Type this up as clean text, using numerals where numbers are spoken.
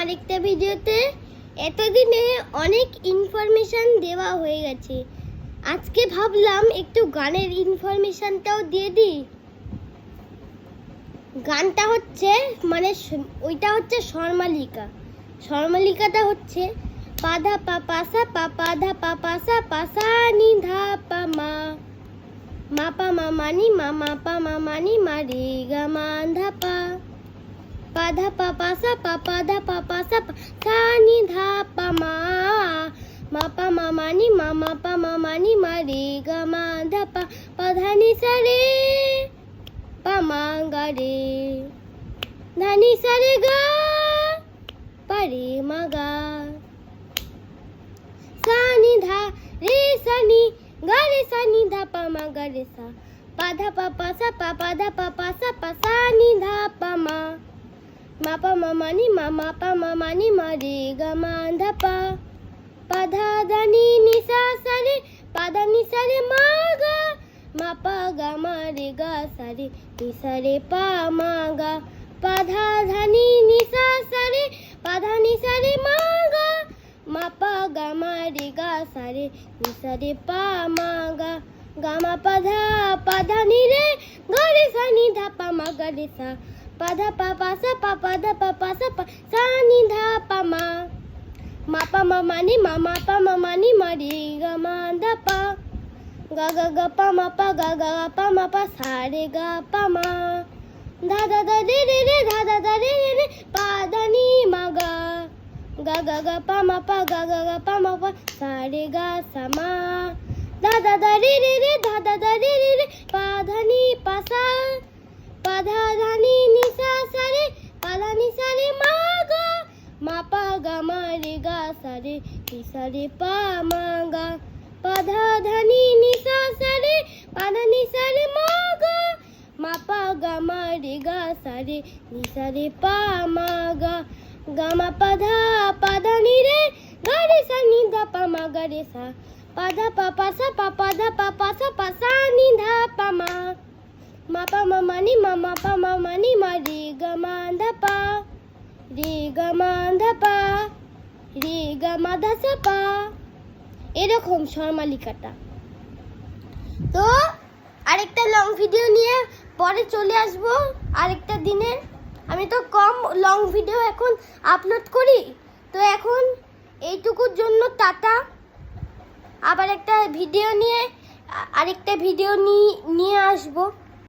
আরেকটা ভিডিওতে। এতদিনে অনেক ইনফরমেশন দেওয়া হয়ে গেছে, আজকে ভাবলাম একটু গানের ইনফরমেশনটাও দিয়ে দিই। গানটা হচ্ছে ওইটা হচ্ছে স্বরমালিকা। স্বরমালিকাটা হচ্ছে পাধা পা পাসা পা পাধা পা পাসা পাসা নি ধা পা মা মা পা মা মানি মা মা পা মা মানি মা রে গা মা ধা পা পাধা পা পাসা পা পাধা পা পাসা পা সা নি ধা পা মা মা পা মা মানি মা মা পা মা মানি মা রে গা মা ধা পা পাধা নি সা রে পা মা গা রে ধা নি সা রে গা পা রে মা গা सा नि धा रे सा नि गा रे सा नि धा पा मा गा रे सा पा धा पा पा सा पा धा पा सा पा सा नि धा पा मा मा पा मा मा नि मा मा पा मा मा नि मा रे गा मा धा पा धा धा नि सा सा रे पा धा नि सा रे मा गा मा पा गा मा रे गा सा रे नि सा रे पा मा गा पा धा धा नि सा सा रे पा धा नि सा रे मा गा मा पा गा मा रे गा सा रे नि सा रे पा मा गा गा मा पा धा नि रे गा रे सा नि धा पा मा गा रे सा पा धा पा सा पा धा पा सा पा सा नि धा पा मा मा पा मा मा नि मा मा पा मा मा नि मा रे गा मा धा पा गा गा गा पा मा पा गा गा पा मा पा सा रे गा पा मा धा धा धा रे रे रे धा धा धा रे रे रे पा धा नि मा गा गा गा गा पा मा पा गा गा गा पा मा पा सा रे गा सा मा धा धा धा रे रे रे धा धा धा रे रे रे पा धा नि पा सा पा धा धा नि सा सा रे पा धा नि सा रे मा गा मा पा गा मा रे गा सा रे नि सा रे पा मा गा पा धा धा नि सा सा रे पा धा नि सा रे मा गा मा पा गा मा रे गा सा रे नि सा रे पा मा गा गा मा पा धा नि रे गा रे सा नि धा पा मा गा रे सा पा धा पा सा पा धा पा सा पा सा नि धा पा मा मा पा मा मा नि मा मा पा मा मा नि मा रे गा मा धा पा रे गा मा धा পা রে গা মা ধা সা পা। এরকম স্বরমালিকাটা। তো আরেকটা লং ভিডিও নিয়ে পরে চলে আসবো আরেকটা দিনে। আমি তো কম লং ভিডিও এখন আপলোড করি, তো এখন এইটুকুর জন্য টাটা। আবার একটা ভিডিও নিয়ে আরেকটা ভিডিও নিয়ে আসবো।